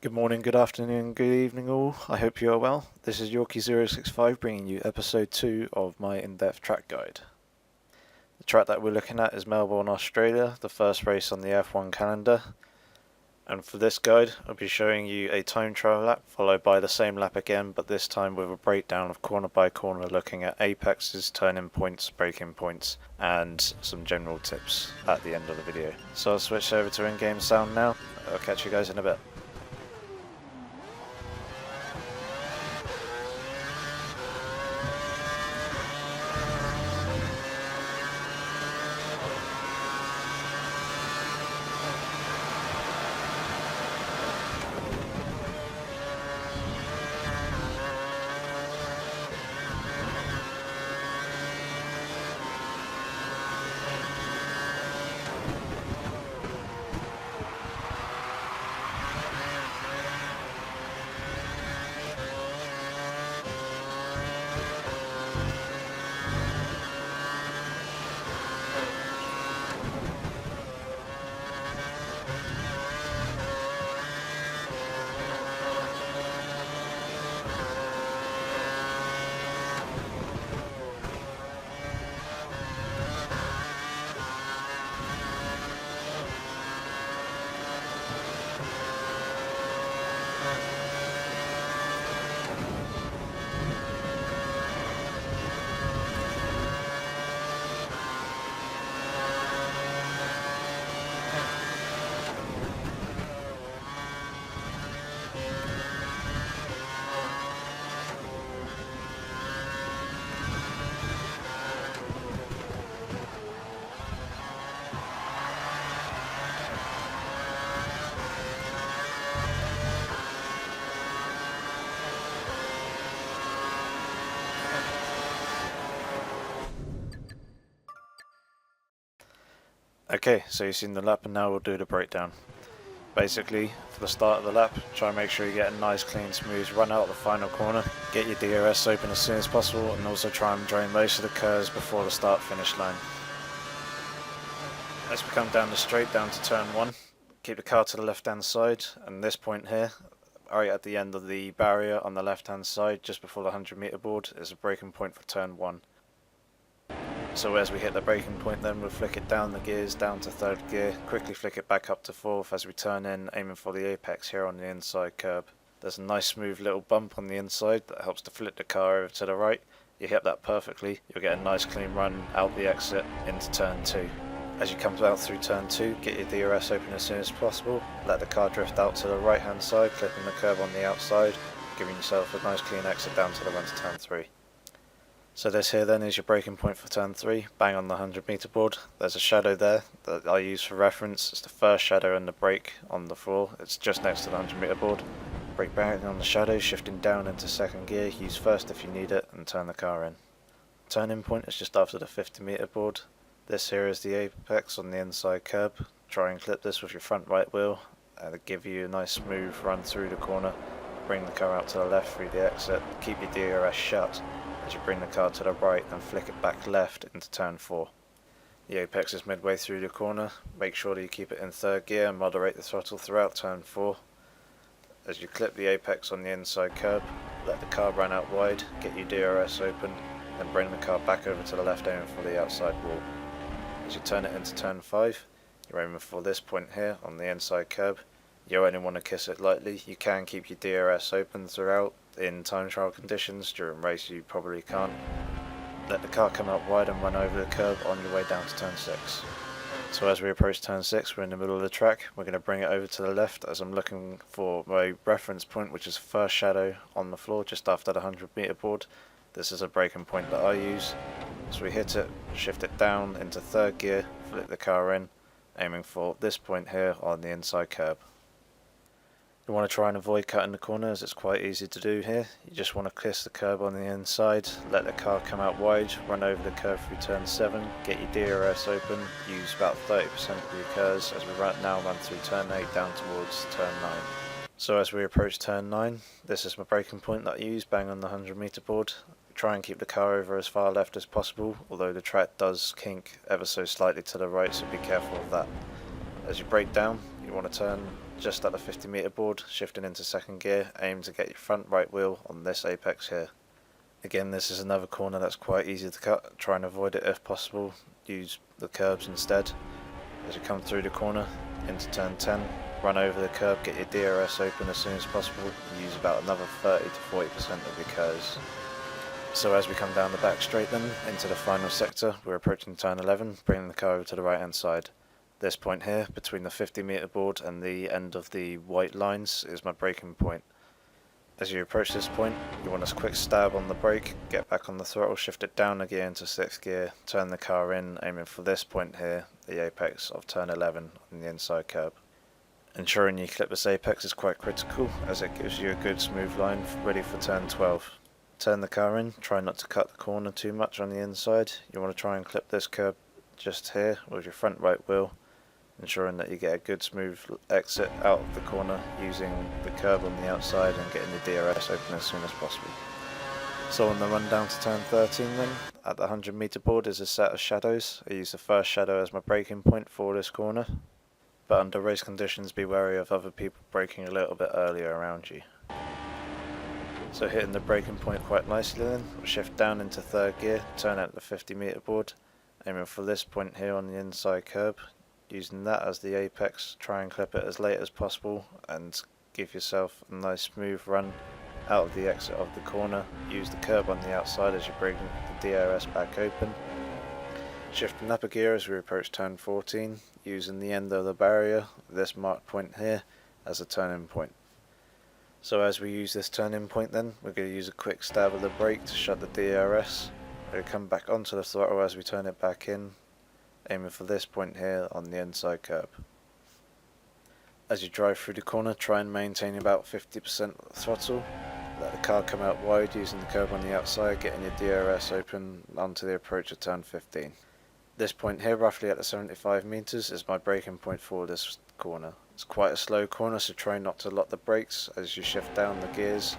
Good morning, good afternoon, good evening all. I hope you are well. This is Yorkie065 bringing you episode 2 of my in-depth track guide. The track that we're looking at is Melbourne, Australia, the first race on the F1 calendar. And for this guide, I'll be showing you a time trial lap followed by the same lap again, but this time with a breakdown of corner by corner looking at apexes, turning points, braking points, and some general tips at the end of the video. So I'll switch over to in-game sound now. I'll catch you guys in a bit. Okay, so you've seen the lap and now we'll do the breakdown. Basically, for the start of the lap, try and make sure you get a nice clean smooth run out of the final corner, get your DRS open as soon as possible, and also try and drain most of the curves before the start finish line. As we come down the straight down to turn 1, keep the car to the left hand side, and this point here, right at the end of the barrier on the left hand side just before the 100-meter board, is a braking point for turn 1. So as we hit the braking point then we'll flick it down the gears down to 3rd gear, quickly flick it back up to 4th as we turn in, aiming for the apex here on the inside curb. There's a nice smooth little bump on the inside that helps to flip the car over to the right. You hit that perfectly, you'll get a nice clean run out the exit into turn 2. As you come out through turn 2, get your DRS open as soon as possible, let the car drift out to the right hand side, clipping the curb on the outside, giving yourself a nice clean exit down to the run to turn 3. So this here then is your braking point for turn 3, bang on the 100-meter board. There's a shadow there that I use for reference. It's the first shadow in the brake on the floor. It's just next to the 100-meter board. Brake bang on the shadow, shifting down into 2nd gear. Use 1st if you need it and turn the car in. Turning point is just after the 50-meter board. This here is the apex on the inside curb. Try and clip this with your front right wheel and give you a nice smooth run through the corner. Bring the car out to the left through the exit. Keep your DRS shut as you bring the car to the right and flick it back left into turn 4. The apex is midway through the corner. Make sure that you keep it in 3rd gear and moderate the throttle throughout turn 4. As you clip the apex on the inside curb, let the car run out wide, get your DRS open, then bring the car back over to the left aiming for the outside wall. As you turn it into turn 5, you're aiming for this point here on the inside curb. You only want to kiss it lightly. You can keep your DRS open throughout. In time trial conditions, during race you probably can't. Let the car come out wide and run over the curb on your way down to turn 6. So as we approach turn 6, we're in the middle of the track. We're going to bring it over to the left as I'm looking for my reference point, which is the first shadow on the floor just after the 100-meter board. This is a braking point that I use. So we hit it, shift it down into 3rd gear, flip the car in, aiming for this point here on the inside curb. You want to try and avoid cutting the corners, it's quite easy to do here. You just want to kiss the curb on the inside, let the car come out wide, run over the curb through turn 7, get your DRS open, use about 30% of your curves as we now run through turn 8 down towards turn 9. So as we approach turn 9, this is my braking point that I use, bang on the 100-meter board. Try and keep the car over as far left as possible, although the track does kink ever so slightly to the right, so be careful of that. As you brake down, you want to turn just at the 50 meter board, shifting into second gear, aim to get your front right wheel on this apex here. Again, this is another corner that's quite easy to cut, try and avoid it if possible, use the curbs instead. As you come through the corner into turn 10, run over the curb, get your DRS open as soon as possible, and use about another 30 to 40% of your curves. So as we come down the back straight then, into the final sector, we're approaching turn 11, bringing the car over to the right hand side. This point here, between the 50 meter board and the end of the white lines, is my braking point. As you approach this point, you want a quick stab on the brake, get back on the throttle, shift it down a gear into 6th gear, turn the car in, aiming for this point here, the apex of turn 11 on the inside curb. Ensuring you clip this apex is quite critical, as it gives you a good smooth line ready for turn 12. Turn the car in, try not to cut the corner too much on the inside. You want to try and clip this curb just here with your front right wheel, ensuring that you get a good smooth exit out of the corner using the curb on the outside and getting the DRS open as soon as possible. So on the run down to turn 13 then, at the 100 meter board is a set of shadows. I use the first shadow as my braking point for this corner, but under race conditions be wary of other people braking a little bit earlier around you. So hitting the braking point quite nicely then, we'll shift down into 3rd gear, turn out the 50 meter board, aiming for this point here on the inside curb, using that as the apex, try and clip it as late as possible and give yourself a nice smooth run out of the exit of the corner. Use the curb on the outside as you bring the DRS back open. Shifting up a gear as we approach turn 14, using the end of the barrier, this marked point here, as a turning point. So as we use this turning point then, we're going to use a quick stab of the brake to shut the DRS. We're going to come back onto the throttle as we turn it back in, aiming for this point here on the inside curb. As you drive through the corner, try and maintain about 50% throttle. Let the car come out wide using the curb on the outside, getting your DRS open onto the approach of turn 15. This point here, roughly at the 75 meters, is my braking point for this corner. It's quite a slow corner, so try not to lock the brakes as you shift down the gears,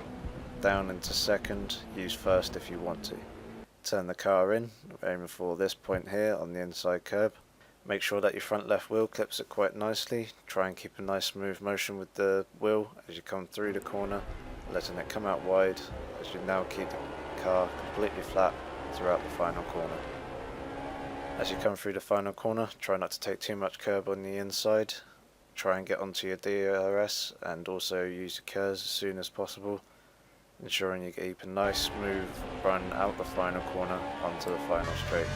down into 2nd, use 1st if you want to. Turn the car in, aiming for this point here on the inside curb. Make sure that your front left wheel clips it quite nicely. Try and keep a nice smooth motion with the wheel as you come through the corner, letting it come out wide as you now keep the car completely flat throughout the final corner. As you come through the final corner, try not to take too much curb on the inside. Try and get onto your DRS and also use your curves as soon as possible, ensuring you keep a nice smooth run out the final corner onto the final straight.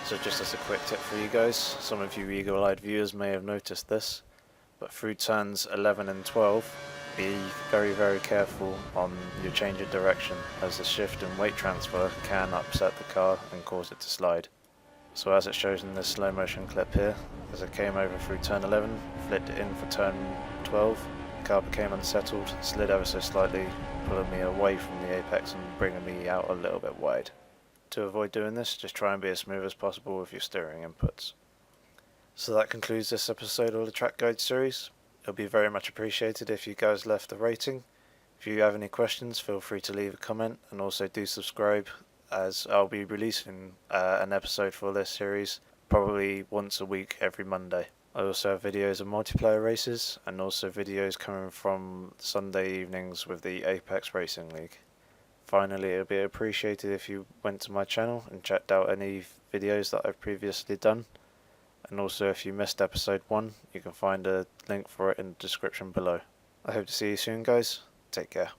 So just as a quick tip for you guys, some of you eagle-eyed viewers may have noticed this, but through turns 11 and 12, be very careful on your change of direction, as the shift and weight transfer can upset the car and cause it to slide. So as it shows in this slow motion clip here, as I came over through turn 11, flipped it in for turn 12, the car became unsettled, slid ever so slightly, pulling me away from the apex and bringing me out a little bit wide. To avoid doing this, just try and be as smooth as possible with your steering inputs. So that concludes this episode of the Track Guide series. It'll be very much appreciated if you guys left a rating. If you have any questions, feel free to leave a comment, and also do subscribe, as I'll be releasing an episode for this series probably once a week every Monday. I also have videos of multiplayer races and also videos coming from Sunday evenings with the Apex Racing League. Finally, it would be appreciated if you went to my channel and checked out any videos that I've previously done. And also, if you missed episode 1, you can find a link for it in the description below. I hope to see you soon, guys. Take care.